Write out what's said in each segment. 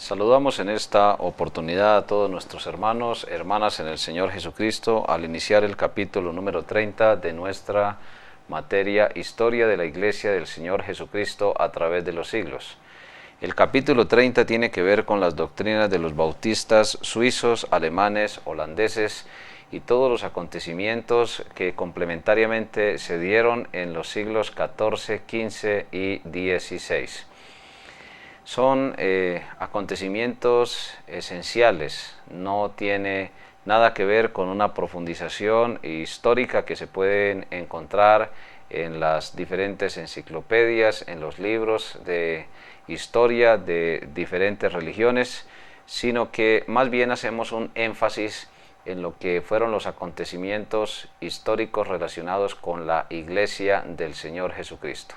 Saludamos en esta oportunidad a todos nuestros hermanos, hermanas en el Señor Jesucristo al iniciar el capítulo número 30 de nuestra materia Historia de la Iglesia del Señor Jesucristo a través de los siglos. El capítulo 30 tiene que ver con las doctrinas de los bautistas suizos, alemanes, holandeses y todos los acontecimientos que complementariamente se dieron en los siglos XIV, XV y XVI. Son acontecimientos esenciales, no tiene nada que ver con una profundización histórica que se pueden encontrar en las diferentes enciclopedias, en los libros de historia de diferentes religiones, sino que más bien hacemos un énfasis en lo que fueron los acontecimientos históricos relacionados con la Iglesia del Señor Jesucristo.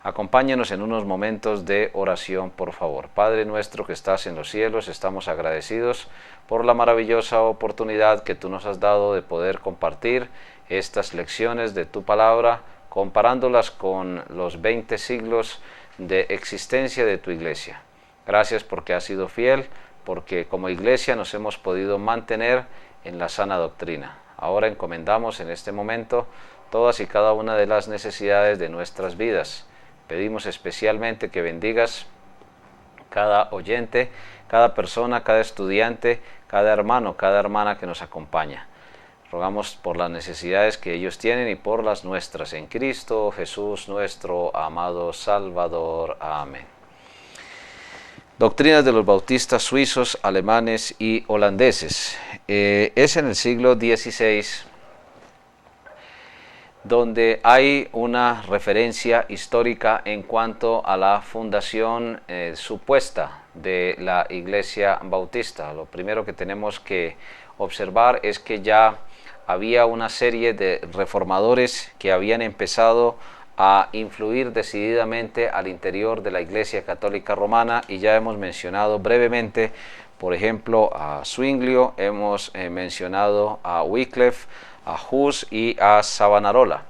Acompáñenos en unos momentos de oración, por favor. Padre nuestro que estás en los cielos, estamos agradecidos por la maravillosa oportunidad que tú nos has dado de poder compartir estas lecciones de tu palabra, comparándolas con los 20 siglos de existencia de tu iglesia. Gracias porque has sido fiel, porque como iglesia nos hemos podido mantener en la sana doctrina. Ahora encomendamos en este momento todas y cada una de las necesidades de nuestras vidas. Pedimos especialmente que bendigas cada oyente, cada persona, cada estudiante, cada hermano, cada hermana que nos acompaña. Rogamos por las necesidades que ellos tienen y por las nuestras. En Cristo Jesús, nuestro amado Salvador. Amén. Doctrinas de los bautistas suizos, alemanes y holandeses. Es en el siglo XVI donde hay una referencia histórica en cuanto a la fundación supuesta de la Iglesia Bautista. Lo primero que tenemos que observar es que ya había una serie de reformadores que habían empezado a influir decididamente al interior de la Iglesia Católica Romana, y ya hemos mencionado brevemente, por ejemplo, a Zwinglio, hemos mencionado a Wycliffe, a Hus y a Savonarola.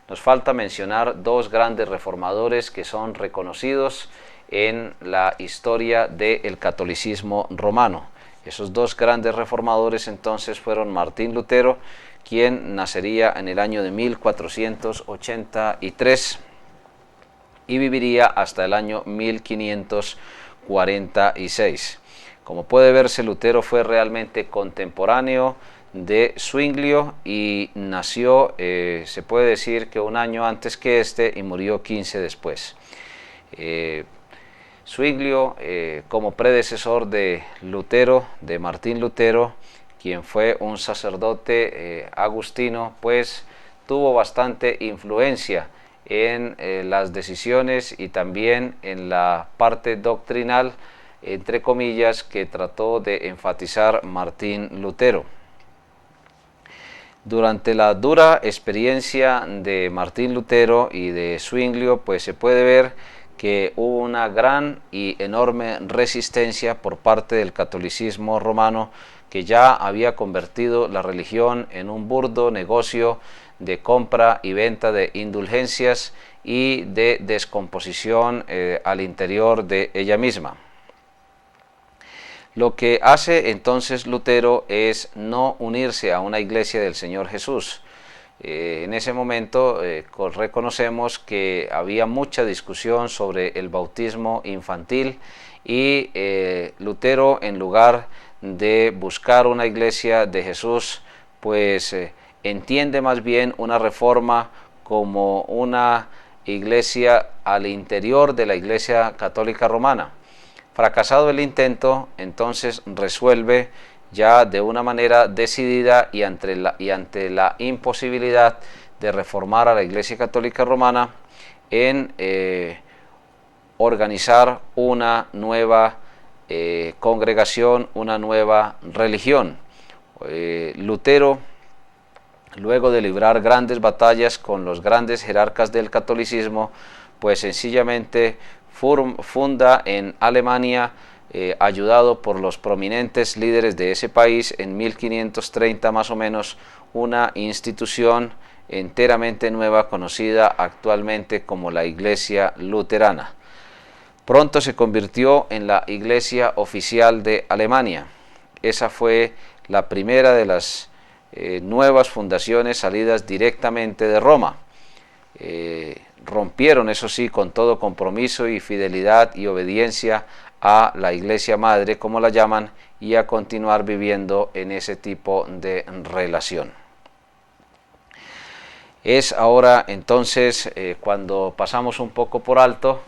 Nos falta mencionar dos grandes reformadores que son reconocidos en la historia del catolicismo romano. Esos dos grandes reformadores entonces fueron Martín Lutero, quien nacería en el año de 1483 y viviría hasta el año 1546. Como puede verse, Lutero fue realmente contemporáneo de Zwinglio y nació, se puede decir que un año antes que este, y murió 15 después. Zwinglio, como predecesor de Lutero, de Martín Lutero, quien fue un sacerdote agustino, pues tuvo bastante influencia en las decisiones y también en la parte doctrinal, entre comillas, que trató de enfatizar Martín Lutero. Durante la dura experiencia de Martín Lutero y de Zwinglio, pues se puede ver que hubo una gran y enorme resistencia por parte del catolicismo romano, que ya había convertido la religión en un burdo negocio de compra y venta de indulgencias y de descomposición al interior de ella misma. Lo que hace entonces Lutero es no unirse a una iglesia del Señor Jesús. En ese momento reconocemos que había mucha discusión sobre el bautismo infantil y Lutero, en lugar de buscar una iglesia de Jesús, pues entiende más bien una reforma como una iglesia al interior de la Iglesia Católica Romana. Fracasado el intento, entonces resuelve ya de una manera decidida y ante la imposibilidad de reformar a la Iglesia Católica Romana en organizar una nueva congregación, una nueva religión. Lutero, luego de librar grandes batallas con los grandes jerarcas del catolicismo, pues sencillamente funda en Alemania, ayudado por los prominentes líderes de ese país, en 1530 más o menos, una institución enteramente nueva conocida actualmente como la Iglesia Luterana. Pronto se convirtió en la iglesia oficial de Alemania. Esa fue la primera de las nuevas fundaciones salidas directamente de Roma. Rompieron, eso sí, con todo compromiso y fidelidad y obediencia a la iglesia madre, como la llaman, y a continuar viviendo en ese tipo de relación. Es ahora entonces cuando pasamos un poco por alto,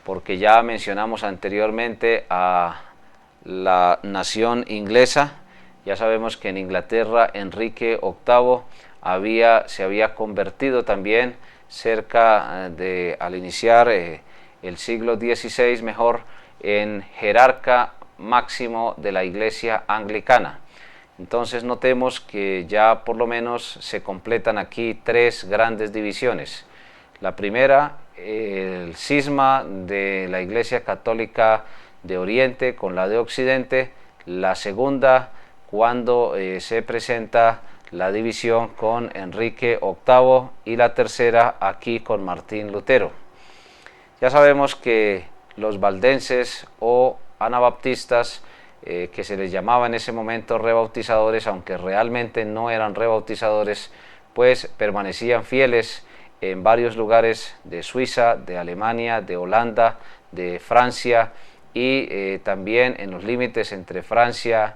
porque ya mencionamos anteriormente a la nación inglesa. Ya sabemos que en Inglaterra Enrique VIII se había convertido también al iniciar el siglo XVI mejor, en jerarca máximo de la iglesia anglicana. Entonces notemos que ya por lo menos se completan aquí tres grandes divisiones. La primera, el cisma de la Iglesia Católica de Oriente con la de Occidente. La segunda, cuando se presenta la división con Enrique VIII, y la tercera aquí con Martín Lutero. Ya sabemos que los valdenses o anabaptistas, que se les llamaba en ese momento rebautizadores, aunque realmente no eran rebautizadores, pues permanecían fieles en varios lugares de Suiza, de Alemania, de Holanda, de Francia, y también en los límites entre Francia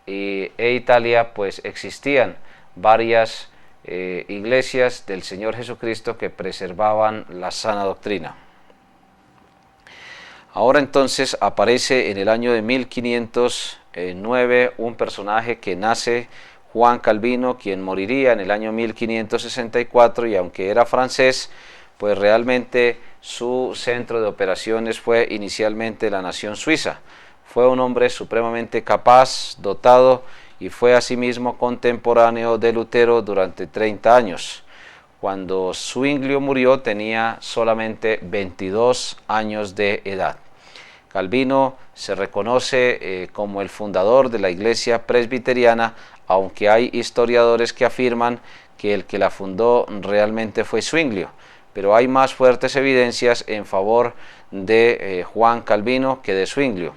e Italia, pues existían varias iglesias del Señor Jesucristo que preservaban la sana doctrina. Ahora entonces aparece en el año de 1509 un personaje que nace, Juan Calvino, quien moriría en el año 1564, y aunque era francés, pues realmente su centro de operaciones fue inicialmente la nación suiza. Fue un hombre supremamente capaz, dotado, y fue asimismo contemporáneo de Lutero durante 30 años. Cuando Zwinglio murió tenía solamente 22 años de edad. Calvino se reconoce como el fundador de la iglesia presbiteriana, aunque hay historiadores que afirman que el que la fundó realmente fue Zwinglio, pero hay más fuertes evidencias en favor de Juan Calvino que de Zwinglio.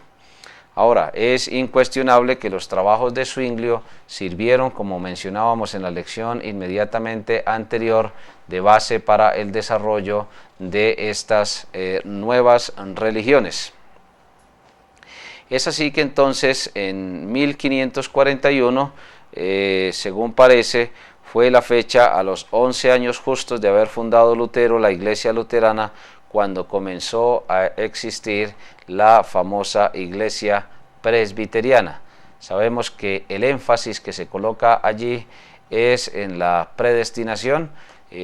Ahora, es incuestionable que los trabajos de Zwinglio sirvieron, como mencionábamos en la lección inmediatamente anterior, de base para el desarrollo de estas nuevas religiones. Es así que entonces en 1541, según parece, fue la fecha, a los 11 años justos de haber fundado Lutero la iglesia luterana, cuando comenzó a existir la famosa iglesia presbiteriana. Sabemos que el énfasis que se coloca allí es en la predestinación.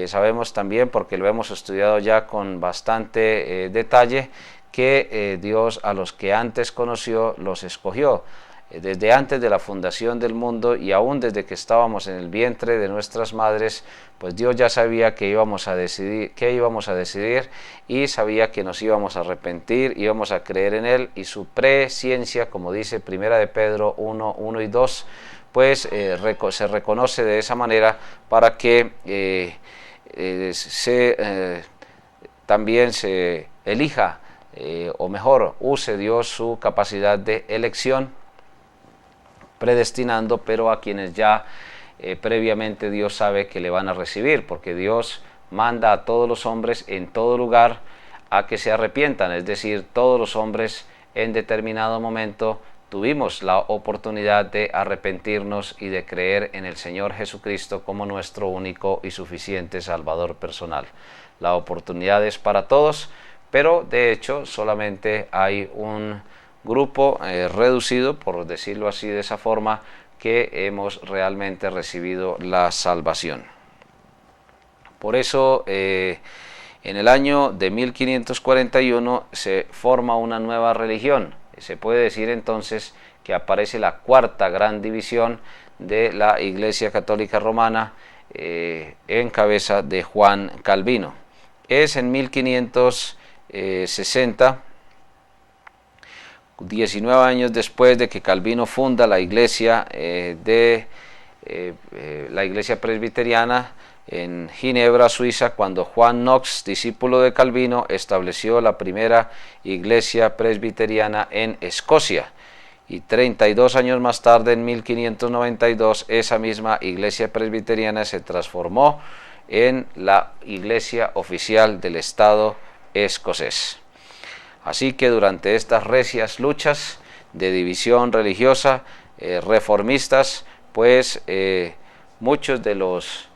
Sabemos también, porque lo hemos estudiado ya con bastante detalle, que Dios a los que antes conoció los escogió. Desde antes de la fundación del mundo, y aún desde que estábamos en el vientre de nuestras madres, pues Dios ya sabía que íbamos a decidir, y sabía que nos íbamos a arrepentir, íbamos a creer en Él, y su presciencia, como dice Primera de Pedro 1, 1 y 2, pues se reconoce de esa manera para que también se elija, o mejor, use Dios su capacidad de elección, predestinando, pero a quienes ya previamente Dios sabe que le van a recibir, porque Dios manda a todos los hombres en todo lugar a que se arrepientan, es decir, todos los hombres en determinado momento tuvimos la oportunidad de arrepentirnos y de creer en el Señor Jesucristo como nuestro único y suficiente Salvador personal. La oportunidad es para todos, pero de hecho solamente hay un grupo reducido, por decirlo así de esa forma, que hemos realmente recibido la salvación. Por eso en el año de 1541 se forma una nueva religión. Se puede decir entonces que aparece la cuarta gran división de la Iglesia Católica Romana, en cabeza de Juan Calvino. Es en 1560, 19 años después de que Calvino funda la iglesia de la iglesia presbiteriana en Ginebra, Suiza, cuando Juan Knox, discípulo de Calvino, estableció la primera iglesia presbiteriana en Escocia. Y 32 años más tarde, en 1592, esa misma iglesia presbiteriana se transformó en la iglesia oficial del Estado escocés. Así que durante estas recias luchas de división religiosa, reformistas, pues muchos de los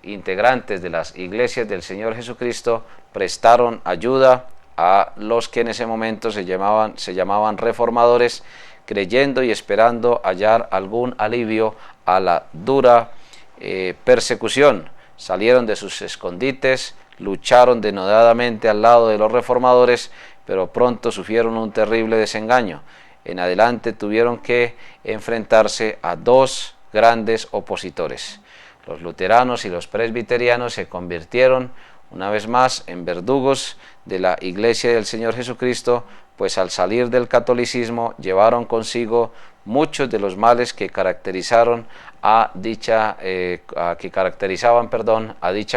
integrantes de las iglesias del Señor Jesucristo prestaron ayuda a los que en ese momento se llamaban reformadores, creyendo y esperando hallar algún alivio a la dura persecución. Salieron de sus escondites, lucharon denodadamente al lado de los reformadores, pero pronto sufrieron un terrible desengaño. En adelante tuvieron que enfrentarse a dos grandes opositores. Los luteranos y los presbiterianos se convirtieron una vez más en verdugos de la Iglesia del Señor Jesucristo, pues al salir del catolicismo llevaron consigo muchos de los males que caracterizaban a dicha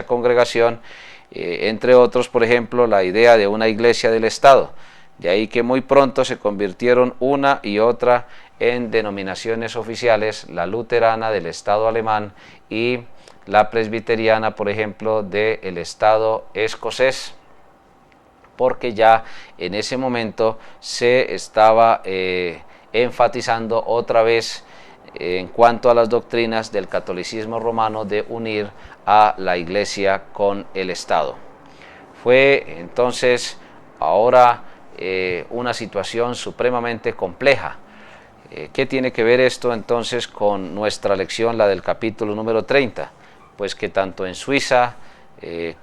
congregación, entre otros, por ejemplo, la idea de una iglesia del Estado. De ahí que muy pronto se convirtieron una y otra en denominaciones oficiales, la luterana del Estado alemán y la presbiteriana, por ejemplo, del Estado escocés, porque ya en ese momento se estaba enfatizando otra vez en cuanto a las doctrinas del catolicismo romano de unir a la Iglesia con el Estado. Fue entonces ahora una situación supremamente compleja. ¿Qué tiene que ver esto entonces con nuestra lección, la del capítulo número 30? Pues que tanto en Suiza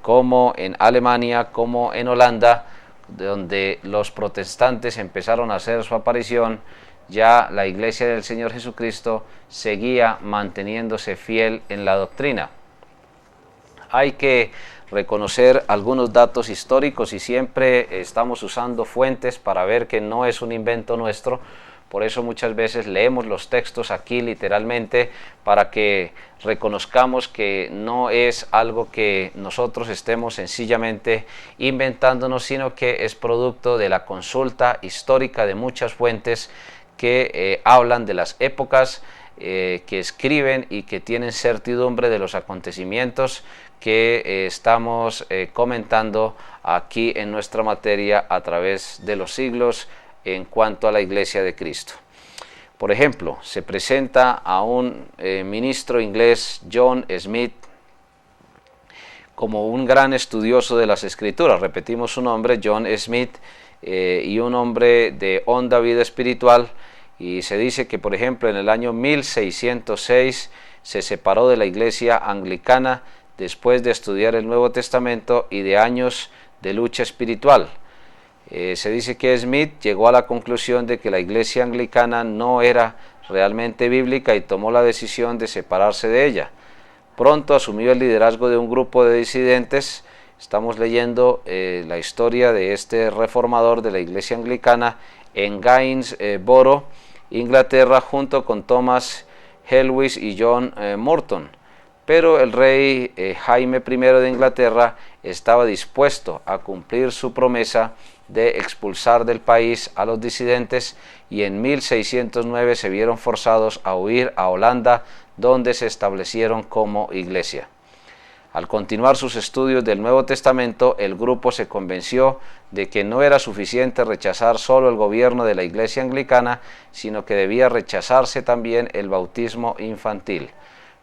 como en Alemania como en Holanda, donde los protestantes empezaron a hacer su aparición, ya la Iglesia del Señor Jesucristo seguía manteniéndose fiel en la doctrina. Hay que reconocer algunos datos históricos y siempre estamos usando fuentes para ver que no es un invento nuestro. Por eso muchas veces leemos los textos aquí literalmente para que reconozcamos que no es algo que nosotros estemos sencillamente inventándonos, sino que es producto de la consulta histórica de muchas fuentes que hablan de las épocas, que escriben y que tienen certidumbre de los acontecimientos que estamos comentando aquí en nuestra materia a través de los siglos en cuanto a la Iglesia de Cristo. Por ejemplo, se presenta a un ministro inglés, John Smith, como un gran estudioso de las Escrituras. Repetimos su nombre, John Smith, y un hombre de honda vida espiritual, y se dice que, por ejemplo, en el año 1606 se separó de la Iglesia anglicana después de estudiar el Nuevo Testamento y de años de lucha espiritual. Se dice que Smith llegó a la conclusión de que la Iglesia anglicana no era realmente bíblica y tomó la decisión de separarse de ella. Pronto asumió el liderazgo de un grupo de disidentes. Estamos leyendo la historia de este reformador de la Iglesia anglicana en Gainsborough, Inglaterra, junto con Thomas Helwys y John Morton. Pero el rey Jaime I de Inglaterra estaba dispuesto a cumplir su promesa de expulsar del país a los disidentes, y en 1609 se vieron forzados a huir a Holanda, donde se establecieron como iglesia. Al continuar sus estudios del Nuevo Testamento, el grupo se convenció de que no era suficiente rechazar solo el gobierno de la Iglesia anglicana, sino que debía rechazarse también el bautismo infantil.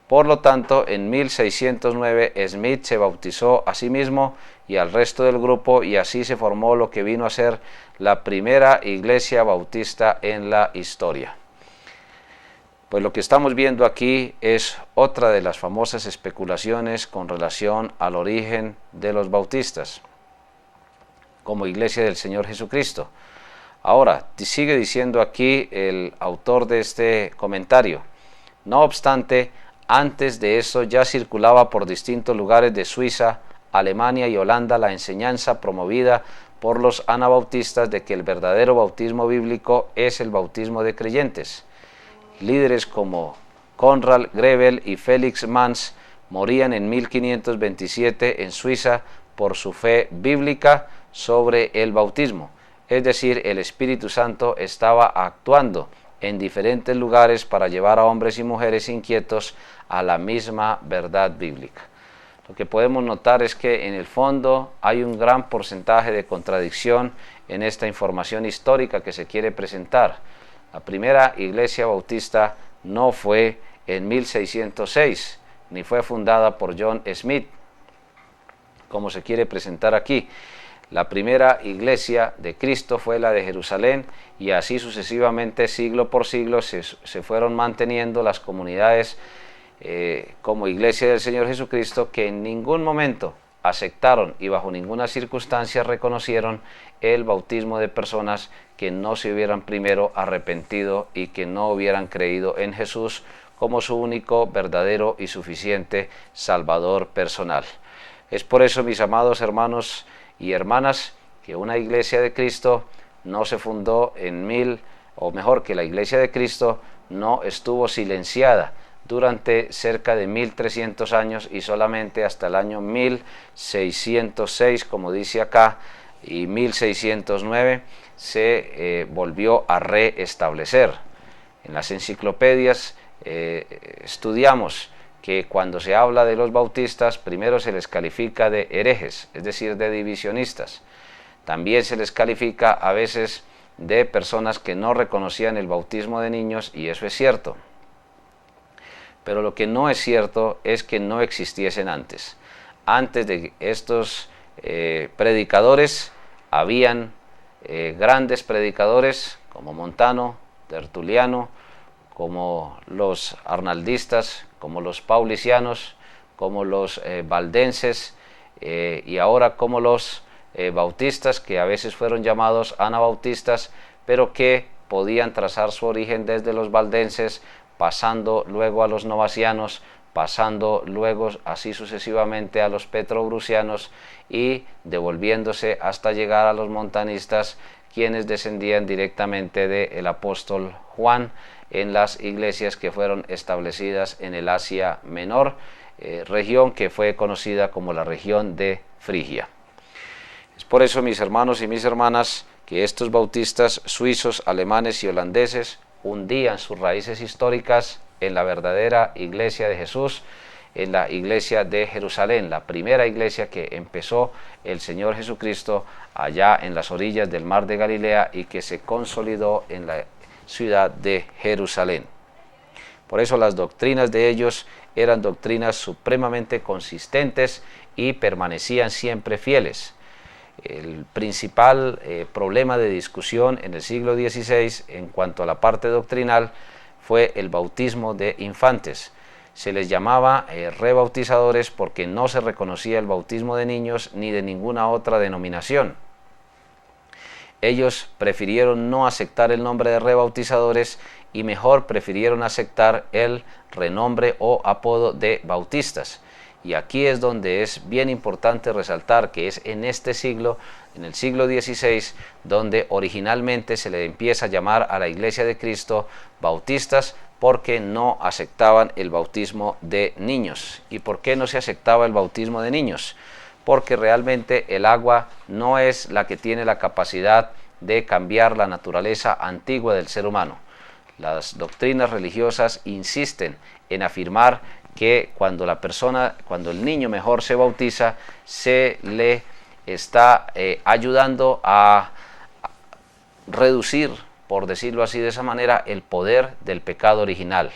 Por lo tanto, en 1609 Smith se bautizó a sí mismo y al resto del grupo, y así se formó lo que vino a ser la primera iglesia bautista en la historia. Pues lo que estamos viendo aquí es otra de las famosas especulaciones con relación al origen de los bautistas como Iglesia del Señor Jesucristo. Ahora, sigue diciendo aquí el autor de este comentario: no obstante, antes de eso ya circulaba por distintos lugares de Suiza, Alemania y Holanda la enseñanza promovida por los anabautistas de que el verdadero bautismo bíblico es el bautismo de creyentes. Líderes como Konrad Grebel y Felix Manz morían en 1527 en Suiza por su fe bíblica sobre el bautismo. Es decir, el Espíritu Santo estaba actuando en diferentes lugares para llevar a hombres y mujeres inquietos a la misma verdad bíblica. Lo que podemos notar es que en el fondo hay un gran porcentaje de contradicción en esta información histórica que se quiere presentar. La primera iglesia bautista no fue en 1606, ni fue fundada por John Smith, como se quiere presentar aquí. La primera iglesia de Cristo fue la de Jerusalén, y así sucesivamente, siglo por siglo, se fueron manteniendo las comunidades como iglesia del Señor Jesucristo, que en ningún momento aceptaron y bajo ninguna circunstancia reconocieron el bautismo de personas que no se hubieran primero arrepentido y que no hubieran creído en Jesús como su único, verdadero y suficiente Salvador personal. Es por eso, mis amados hermanos y hermanas, que una iglesia de Cristo no se fundó que la iglesia de Cristo no estuvo silenciada durante cerca de 1300 años, y solamente hasta el año 1606, como dice acá, y 1609 se volvió a restablecer. En las enciclopedias estudiamos que cuando se habla de los bautistas, primero se les califica de herejes, es decir, de divisionistas. También se les califica a veces de personas que no reconocían el bautismo de niños, y eso es cierto. Pero lo que no es cierto es que no existiesen antes. Antes de estos predicadores, habían grandes predicadores como Montano, Tertuliano, como los arnaldistas, como los paulicianos, como los valdenses, y ahora como los bautistas, que a veces fueron llamados anabautistas, pero que podían trazar su origen desde los valdenses, pasando luego a los novacianos, pasando luego así sucesivamente a los petrobrusianos, y devolviéndose hasta llegar a los montanistas, quienes descendían directamente del apóstol Juan en las iglesias que fueron establecidas en el Asia Menor, región que fue conocida como la región de Frigia. Es por eso, mis hermanos y mis hermanas, que estos bautistas suizos, alemanes y holandeses hundían sus raíces históricas en la verdadera iglesia de Jesús, en la iglesia de Jerusalén, la primera iglesia que empezó el Señor Jesucristo allá en las orillas del mar de Galilea y que se consolidó en la ciudad de Jerusalén. Por eso las doctrinas de ellos eran doctrinas supremamente consistentes y permanecían siempre fieles. El principal problema de discusión en el siglo XVI en cuanto a la parte doctrinal fue el bautismo de infantes. Se les llamaba rebautizadores porque no se reconocía el bautismo de niños ni de ninguna otra denominación. Ellos prefirieron no aceptar el nombre de rebautizadores y mejor prefirieron aceptar el renombre o apodo de bautistas. Y aquí es donde es bien importante resaltar que es en este siglo, en el siglo XVI, donde originalmente se le empieza a llamar a la Iglesia de Cristo bautistas, porque no aceptaban el bautismo de niños. ¿Y por qué no se aceptaba el bautismo de niños? Porque realmente el agua no es la que tiene la capacidad de cambiar la naturaleza antigua del ser humano. Las doctrinas religiosas insisten en afirmar que cuando el niño mejor se bautiza, se le está ayudando a reducir, por decirlo así de esa manera, el poder del pecado original.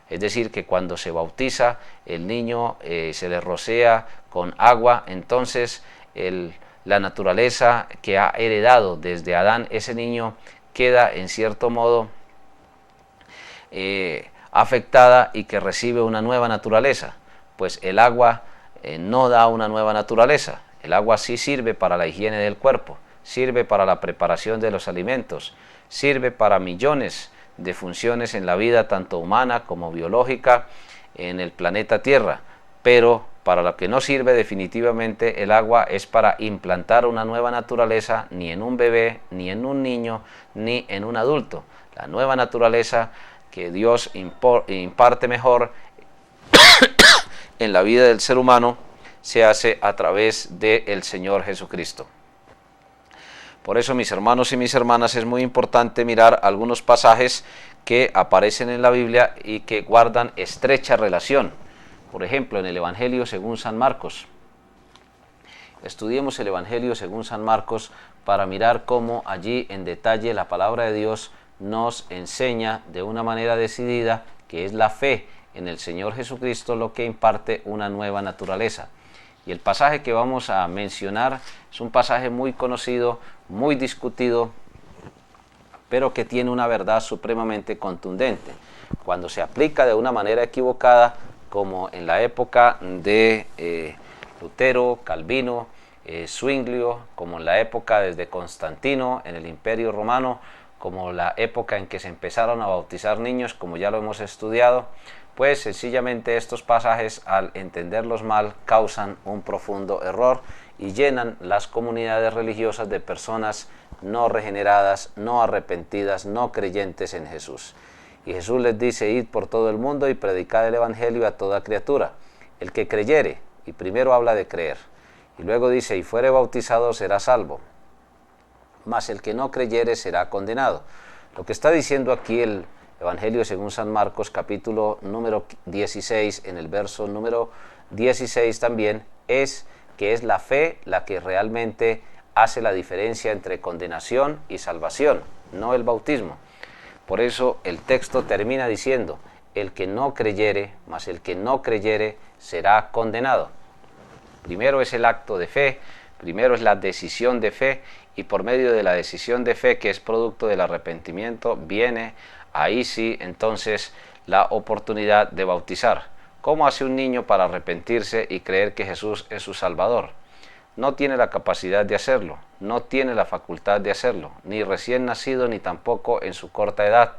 Es decir, que cuando se bautiza el niño, se le rocea con agua, entonces la naturaleza que ha heredado desde Adán ese niño queda en cierto modo afectada, y que recibe una nueva naturaleza. Pues el agua no da una nueva naturaleza. El agua sí sirve para la higiene del cuerpo, sirve para la preparación de los alimentos, sirve para millones de funciones en la vida tanto humana como biológica en el planeta Tierra, pero para lo que no sirve definitivamente el agua es para implantar una nueva naturaleza, ni en un bebé, ni en un niño, ni en un adulto. La nueva naturaleza que Dios imparte mejor en la vida del ser humano se hace a través del Señor Jesucristo. Por eso, mis hermanos y mis hermanas, es muy importante mirar algunos pasajes que aparecen en la Biblia y que guardan estrecha relación. Por ejemplo, en el Evangelio según San Marcos. Estudiemos el Evangelio según San Marcos para mirar cómo allí en detalle la palabra de Dios nos enseña de una manera decidida que es la fe en el Señor Jesucristo lo que imparte una nueva naturaleza. Y el pasaje que vamos a mencionar es un pasaje muy conocido, muy discutido, pero que tiene una verdad supremamente contundente. Cuando se aplica de una manera equivocada, como en la época de Lutero, Calvino, Zwinglio, como en la época desde Constantino en el Imperio Romano, como la época en que se empezaron a bautizar niños, como ya lo hemos estudiado, pues sencillamente estos pasajes, al entenderlos mal, causan un profundo error y llenan las comunidades religiosas de personas no regeneradas, no arrepentidas, no creyentes en Jesús. Y Jesús les dice: id por todo el mundo y predicad el Evangelio a toda criatura. El que creyere, y primero habla de creer, y luego dice: y fuere bautizado será salvo, mas el que no creyere será condenado. Lo que está diciendo aquí el Evangelio según San Marcos, capítulo número 16, en el verso número 16 también, es que es la fe la que realmente hace la diferencia entre condenación y salvación, no el bautismo. Por eso el texto termina diciendo: el que no creyere, mas el que no creyere será condenado. Primero es el acto de fe, primero es la decisión de fe, y por medio de la decisión de fe, que es producto del arrepentimiento, viene ahí sí entonces la oportunidad de bautizar. ¿Cómo hace un niño para arrepentirse y creer que Jesús es su Salvador? No tiene la capacidad de hacerlo, no tiene la facultad de hacerlo, ni recién nacido ni tampoco en su corta edad.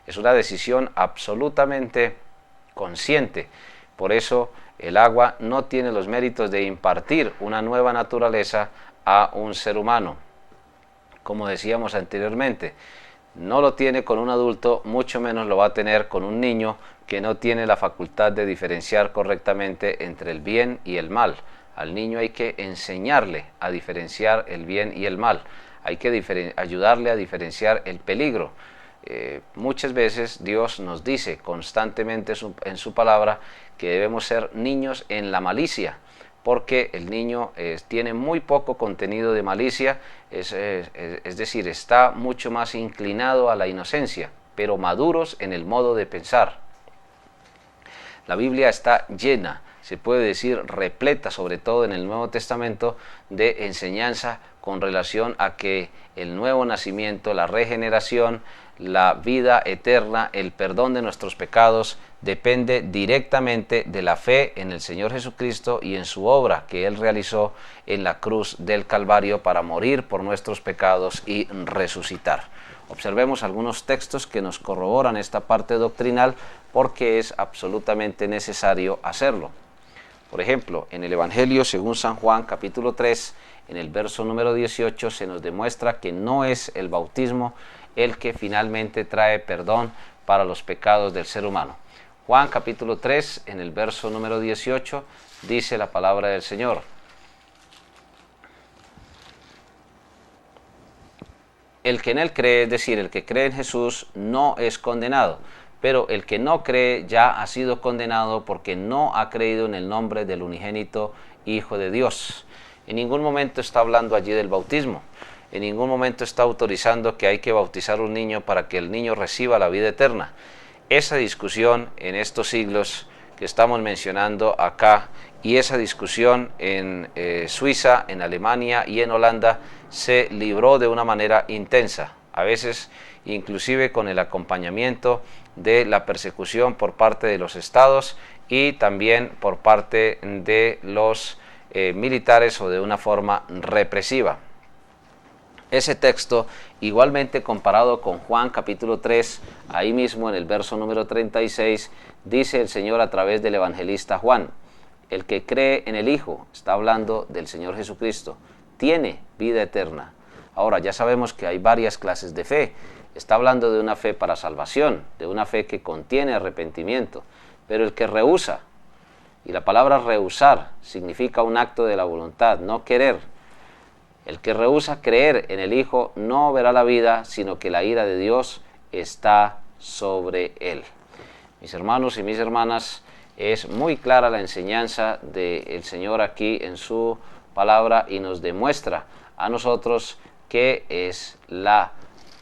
Es una decisión absolutamente consciente. Por eso el agua no tiene los méritos de impartir una nueva naturaleza a un ser humano. Como decíamos anteriormente, no lo tiene con un adulto, mucho menos lo va a tener con un niño que no tiene la facultad de diferenciar correctamente entre el bien y el mal. Al niño hay que enseñarle a diferenciar el bien y el mal, hay que ayudarle a diferenciar el peligro. Muchas veces Dios nos dice constantemente en su palabra que debemos ser niños en la malicia, porque el niño tiene muy poco contenido de malicia, es decir, está mucho más inclinado a la inocencia, pero maduros en el modo de pensar. La Biblia está llena, se puede decir repleta, sobre todo en el Nuevo Testamento, de enseñanza con relación a que el nuevo nacimiento, la regeneración, la vida eterna, el perdón de nuestros pecados, depende directamente de la fe en el Señor Jesucristo y en su obra que Él realizó en la cruz del Calvario para morir por nuestros pecados y resucitar. Observemos algunos textos que nos corroboran esta parte doctrinal porque es absolutamente necesario hacerlo. Por ejemplo, en el Evangelio según San Juan, capítulo 3, en el verso número 18, se nos demuestra que no es el bautismo el que finalmente trae perdón para los pecados del ser humano. Juan capítulo 3, en el verso número 18, dice la palabra del Señor: el que en él cree, es decir, el que cree en Jesús, no es condenado, pero el que no cree ya ha sido condenado porque no ha creído en el nombre del unigénito Hijo de Dios. En ningún momento está hablando allí del bautismo. En ningún momento está autorizando que hay que bautizar a un niño para que el niño reciba la vida eterna. Esa discusión en estos siglos que estamos mencionando acá y esa discusión en Suiza, en Alemania y en Holanda se libró de una manera intensa, a veces inclusive con el acompañamiento de la persecución por parte de los estados y también por parte de los militares o de una forma represiva. Ese texto, igualmente comparado con Juan capítulo 3, ahí mismo en el verso número 36, dice el Señor a través del evangelista Juan: el que cree en el Hijo, está hablando del Señor Jesucristo, tiene vida eterna, Ahora, ya sabemos que hay varias clases de fe. Está hablando de una fe para salvación, de una fe que contiene arrepentimiento, pero el que rehúsa, y la palabra rehusar significa un acto de la voluntad, no querer. El que rehúsa creer en el Hijo no verá la vida, sino que la ira de Dios está sobre él. Mis hermanos y mis hermanas, es muy clara la enseñanza del Señor aquí en su palabra y nos demuestra a nosotros que es la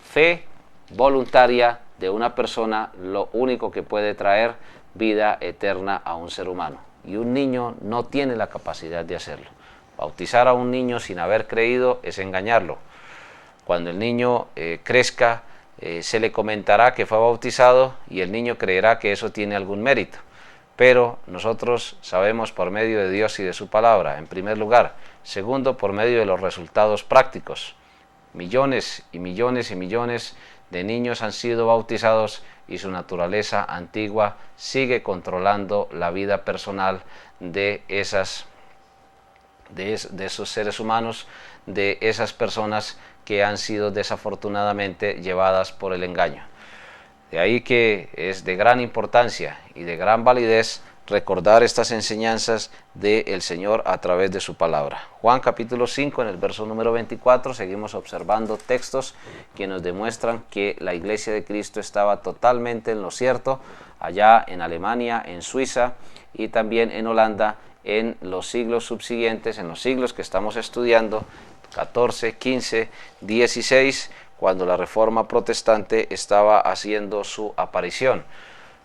fe voluntaria de una persona lo único que puede traer vida eterna a un ser humano. Y un niño no tiene la capacidad de hacerlo. Bautizar a un niño sin haber creído es engañarlo. Cuando el niño crezca, se le comentará que fue bautizado y el niño creerá que eso tiene algún mérito. Pero nosotros sabemos por medio de Dios y de su palabra, en primer lugar. Segundo, por medio de los resultados prácticos. Millones y millones y millones de niños han sido bautizados y su naturaleza antigua sigue controlando la vida personal de esos seres humanos, de esas personas que han sido desafortunadamente llevadas por el engaño. De ahí que es de gran importancia y de gran validez recordar estas enseñanzas del Señor a través de su palabra. Juan capítulo 5, en el verso número 24, seguimos observando textos que nos demuestran que la Iglesia de Cristo estaba totalmente en lo cierto, allá en Alemania, en Suiza y también en Holanda, en los siglos subsiguientes, en los siglos que estamos estudiando, 14, 15, 16, cuando la Reforma Protestante estaba haciendo su aparición.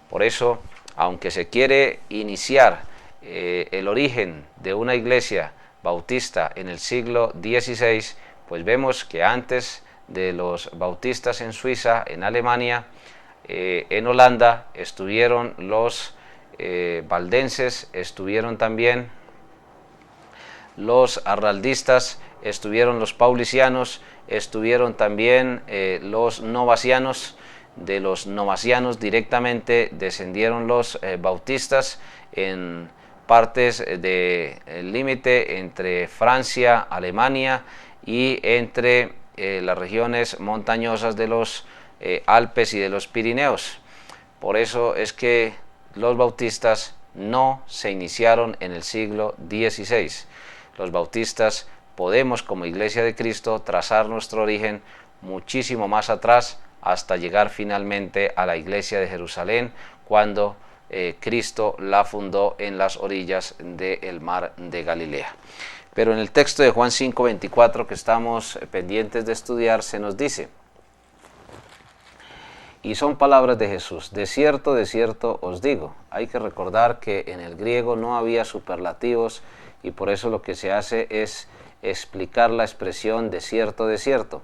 Por eso, aunque se quiere iniciar el origen de una iglesia bautista en el siglo XVI, pues vemos que antes de los bautistas en Suiza, en Alemania, en Holanda, estuvieron los valdenses, estuvieron también los arraldistas, estuvieron los paulicianos, estuvieron también los novacianos. De los novacianos directamente descendieron los bautistas en partes del límite entre Francia, Alemania y entre las regiones montañosas de los Alpes y de los Pirineos. Por eso es que los bautistas no se iniciaron en el siglo XVI. Los bautistas podemos, como Iglesia de Cristo, trazar nuestro origen muchísimo más atrás, hasta llegar finalmente a la iglesia de Jerusalén, cuando Cristo la fundó en las orillas del mar de Galilea. Pero en el texto de Juan 5:24 que estamos pendientes de estudiar, se nos dice, y son palabras de Jesús, de cierto os digo. Hay que recordar que en el griego no había superlativos y por eso lo que se hace es explicar la expresión de cierto.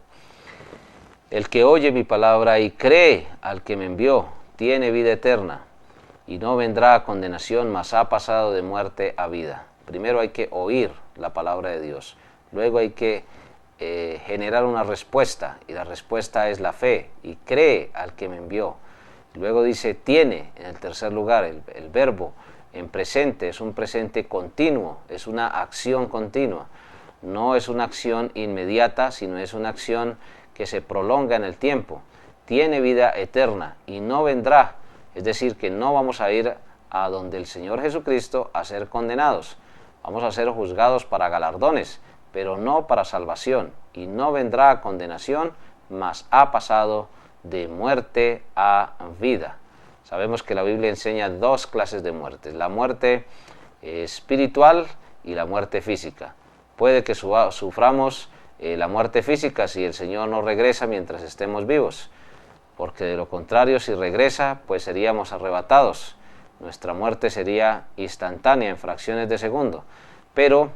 El que oye mi palabra y cree al que me envió, tiene vida eterna, y no vendrá a condenación, mas ha pasado de muerte a vida. Primero hay que oír la palabra de Dios, luego hay que generar una respuesta, y la respuesta es la fe, y cree al que me envió. Luego dice tiene, en el tercer lugar, el verbo en presente, es un presente continuo, es una acción continua, no es una acción inmediata, sino es una acción que se prolonga en el tiempo. Tiene vida eterna y no vendrá, es decir, que no vamos a ir a donde el Señor Jesucristo a ser condenados, vamos a ser juzgados para galardones, pero no para salvación, y no vendrá a condenación, mas ha pasado de muerte a vida. Sabemos que la Biblia enseña dos clases de muertes, la muerte espiritual y la muerte física. Puede que suframos la muerte física si el Señor no regresa mientras estemos vivos, porque de lo contrario, si regresa, pues seríamos arrebatados. Nuestra muerte sería instantánea, en fracciones de segundo. Pero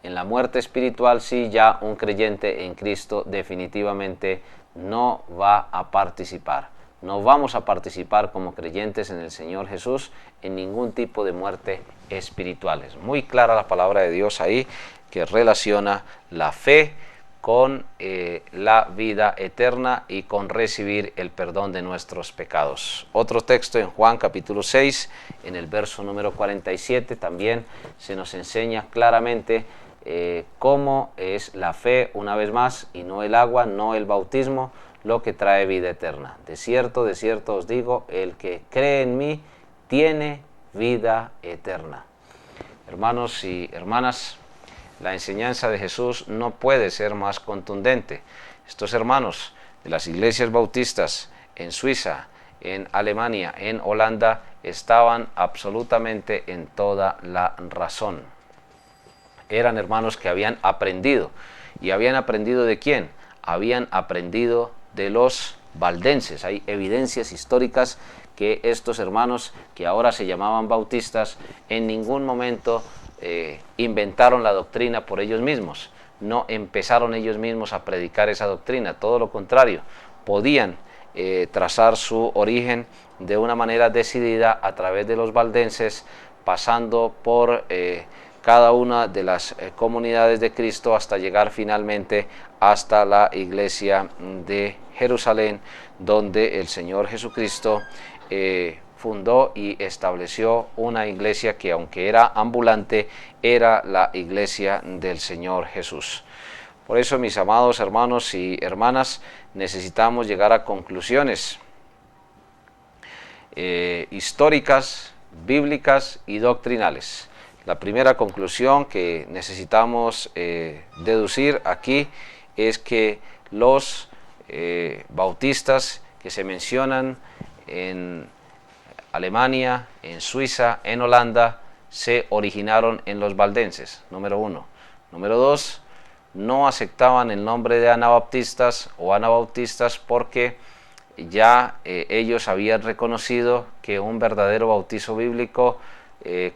en la muerte espiritual sí, ya un creyente en Cristo definitivamente no va a participar. No vamos a participar como creyentes en el Señor Jesús en ningún tipo de muerte espiritual. Es muy clara la palabra de Dios ahí, que relaciona la fe con la vida eterna y con recibir el perdón de nuestros pecados. Otro texto en Juan capítulo 6, en el verso número 47, también se nos enseña claramente cómo es la fe, una vez más, y no el agua, no el bautismo, lo que trae vida eterna. De cierto os digo, el que cree en mí tiene vida eterna. Hermanos y hermanas, la enseñanza de Jesús no puede ser más contundente. Estos hermanos de las iglesias bautistas en Suiza, en Alemania, en Holanda, estaban absolutamente en toda la razón. Eran hermanos que habían aprendido. ¿Y habían aprendido de quién? Habían aprendido de los valdenses. Hay evidencias históricas que estos hermanos, que ahora se llamaban bautistas, en ningún momento inventaron la doctrina por ellos mismos. No empezaron ellos mismos a predicar esa doctrina, todo lo contrario, podían trazar su origen de una manera decidida a través de los valdenses, pasando por cada una de las comunidades de Cristo hasta llegar finalmente hasta la iglesia de Jerusalén, donde el Señor Jesucristo fundó y estableció una iglesia que, aunque era ambulante, era la iglesia del Señor Jesús. Por eso, mis amados hermanos y hermanas, necesitamos llegar a conclusiones históricas, bíblicas y doctrinales. La primera conclusión que necesitamos deducir aquí es que los bautistas que se mencionan en Alemania, en Suiza, en Holanda, se originaron en los valdenses, número uno. Número dos, no aceptaban el nombre de anabaptistas o anabautistas porque ya ellos habían reconocido que un verdadero bautizo bíblico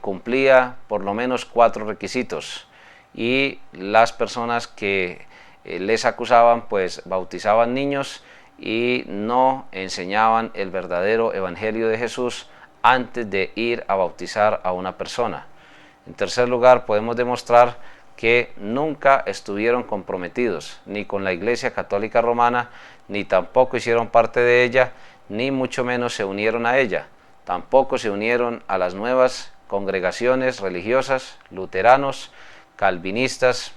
cumplía por lo menos 4 requisitos, y las personas que les acusaban pues bautizaban niños y no enseñaban el verdadero evangelio de Jesús antes de ir a bautizar a una persona. En tercer lugar, podemos demostrar que nunca estuvieron comprometidos ni con la Iglesia Católica Romana, ni tampoco hicieron parte de ella, ni mucho menos se unieron a ella. Tampoco se unieron a las nuevas congregaciones religiosas, luteranos, calvinistas,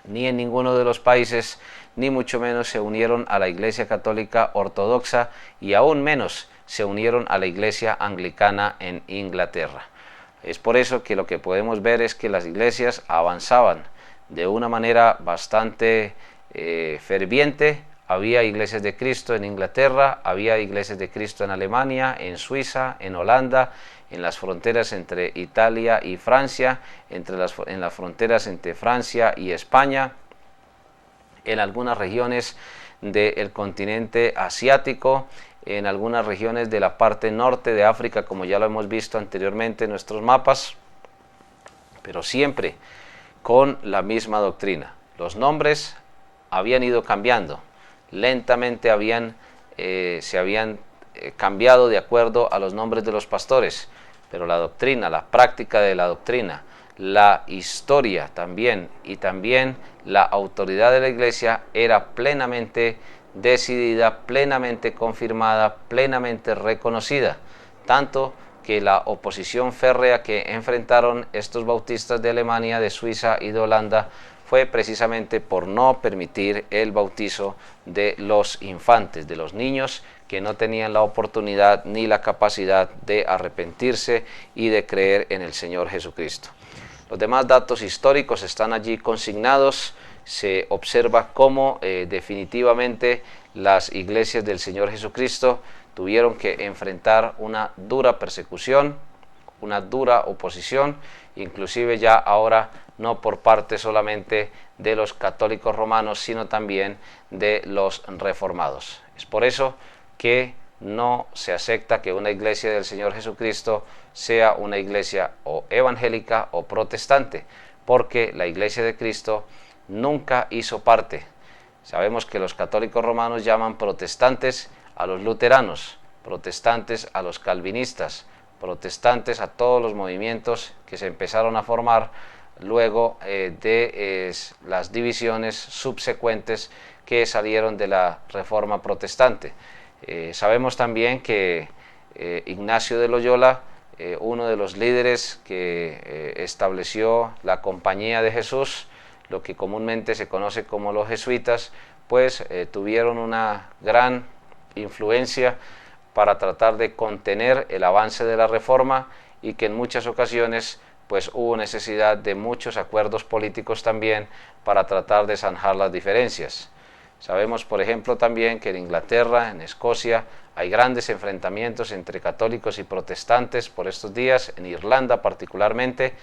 ni en ninguno de los países, ni mucho menos se unieron a la Iglesia Católica Ortodoxa, y aún menos se unieron a la Iglesia Anglicana en Inglaterra. Es por eso que lo que podemos ver es que las iglesias avanzaban de una manera bastante ferviente. Había iglesias de Cristo en Inglaterra, había iglesias de Cristo en Alemania, en Suiza, en Holanda, en las fronteras entre Italia y Francia, en las fronteras entre Francia y España, en algunas regiones del continente asiático, en algunas regiones de la parte norte de África, como ya lo hemos visto anteriormente en nuestros mapas, pero siempre con la misma doctrina. Los nombres habían ido cambiando, lentamente se habían cambiado de acuerdo a los nombres de los pastores, pero la doctrina, la práctica de la doctrina, la historia también, y también la autoridad de la iglesia era plenamente decidida, plenamente confirmada, plenamente reconocida, tanto que la oposición férrea que enfrentaron estos bautistas de Alemania, de Suiza y de Holanda fue precisamente por no permitir el bautizo de los infantes, de los niños que no tenían la oportunidad ni la capacidad de arrepentirse y de creer en el Señor Jesucristo. Los demás datos históricos están allí consignados. Se observa cómo definitivamente las iglesias del Señor Jesucristo tuvieron que enfrentar una dura persecución, una dura oposición, inclusive ya ahora no por parte solamente de los católicos romanos, sino también de los reformados. Es por eso que no se acepta que una iglesia del Señor Jesucristo sea una iglesia o evangélica o protestante, porque la iglesia de Cristo nunca hizo parte. Sabemos que los católicos romanos llaman protestantes a los luteranos, protestantes a los calvinistas, protestantes a todos los movimientos que se empezaron a formar luego de las divisiones subsecuentes que salieron de la Reforma protestante. Sabemos también que Ignacio de Loyola uno de los líderes que estableció la Compañía de Jesús, lo que comúnmente se conoce como los jesuitas, pues tuvieron una gran influencia para tratar de contener el avance de la Reforma, y que en muchas ocasiones pues hubo necesidad de muchos acuerdos políticos también para tratar de zanjar las diferencias. Sabemos, por ejemplo, también que en Inglaterra, en Escocia, hay grandes enfrentamientos entre católicos y protestantes por estos días. En Irlanda particularmente,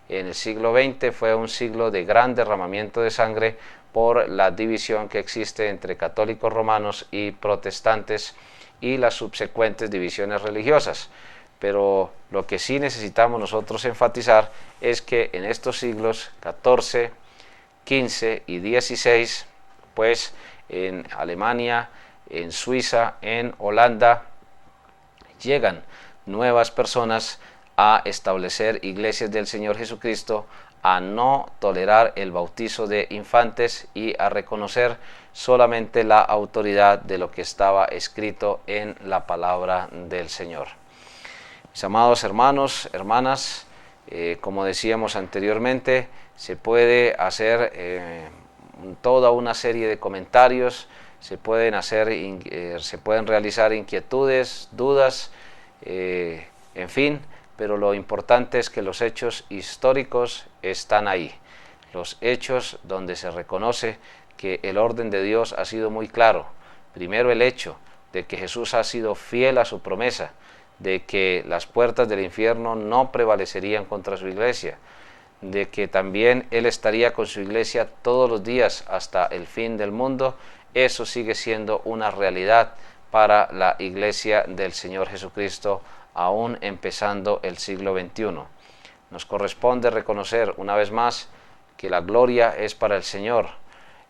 en el siglo XX fue un siglo de gran derramamiento de sangre por la división que existe entre católicos romanos y protestantes y las subsecuentes divisiones religiosas. Pero lo que sí necesitamos nosotros enfatizar es que en estos siglos XIV, XV y XVI, pues en Alemania, en Suiza, en Holanda, llegan nuevas personas a establecer iglesias del Señor Jesucristo, a no tolerar el bautizo de infantes y a reconocer solamente la autoridad de lo que estaba escrito en la palabra del Señor. Mis amados hermanos, hermanas, como decíamos anteriormente, se puede hacer toda una serie de comentarios, se pueden realizar inquietudes, dudas, en fin, pero lo importante es que los hechos históricos están ahí, los hechos donde se reconoce que el orden de Dios ha sido muy claro. Primero, el hecho de que Jesús ha sido fiel a su promesa, de que las puertas del infierno no prevalecerían contra su iglesia, de que también Él estaría con su iglesia todos los días hasta el fin del mundo. Eso sigue siendo una realidad para la iglesia del Señor Jesucristo, aún empezando el siglo XXI. Nos corresponde reconocer una vez más que la gloria es para el Señor.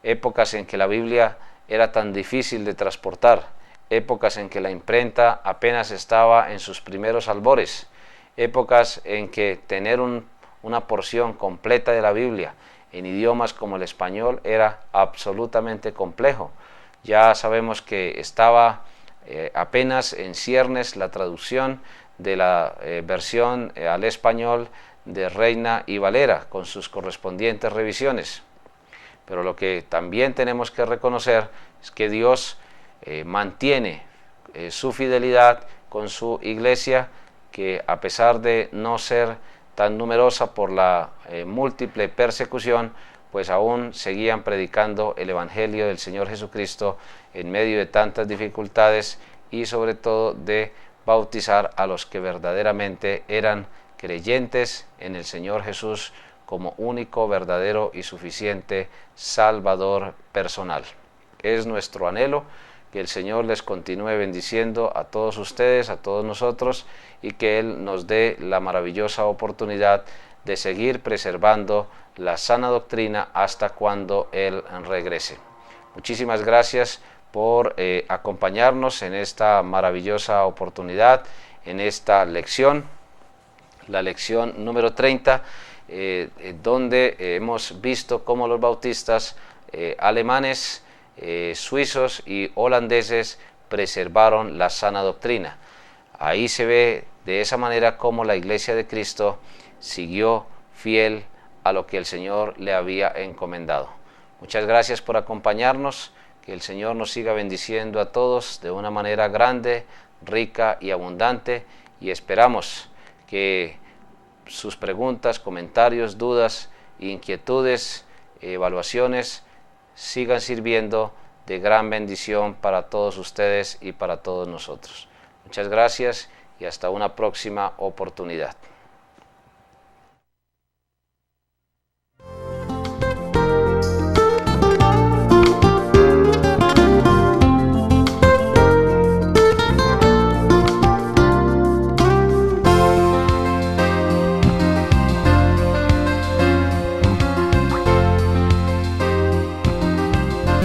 Épocas en que la Biblia era tan difícil de transportar, épocas en que la imprenta apenas estaba en sus primeros albores, épocas en que tener una porción completa de la Biblia en idiomas como el español era absolutamente complejo. Ya sabemos que estaba apenas en ciernes la traducción de la versión al español de Reina y Valera con sus correspondientes revisiones. Pero lo que también tenemos que reconocer es que Dios mantiene su fidelidad con su iglesia, que a pesar de no ser tan numerosa por la múltiple persecución, pues aún seguían predicando el Evangelio del Señor Jesucristo en medio de tantas dificultades, y sobre todo de bautizar a los que verdaderamente eran creyentes en el Señor Jesús como único, verdadero y suficiente Salvador personal. Es nuestro anhelo que el Señor les continúe bendiciendo a todos ustedes, a todos nosotros, y que Él nos dé la maravillosa oportunidad de seguir preservando la sana doctrina hasta cuando Él regrese. Muchísimas gracias por acompañarnos en esta maravillosa oportunidad, en esta lección, la lección número 30, donde hemos visto cómo los bautistas alemanes, suizos y holandeses preservaron la sana doctrina. Ahí se ve de esa manera cómo la Iglesia de Cristo siguió fiel a lo que el Señor le había encomendado. Muchas gracias por acompañarnos, que el Señor nos siga bendiciendo a todos de una manera grande, rica y abundante, y esperamos que sus preguntas, comentarios, dudas, inquietudes, evaluaciones sigan sirviendo de gran bendición para todos ustedes y para todos nosotros. Muchas gracias y hasta una próxima oportunidad.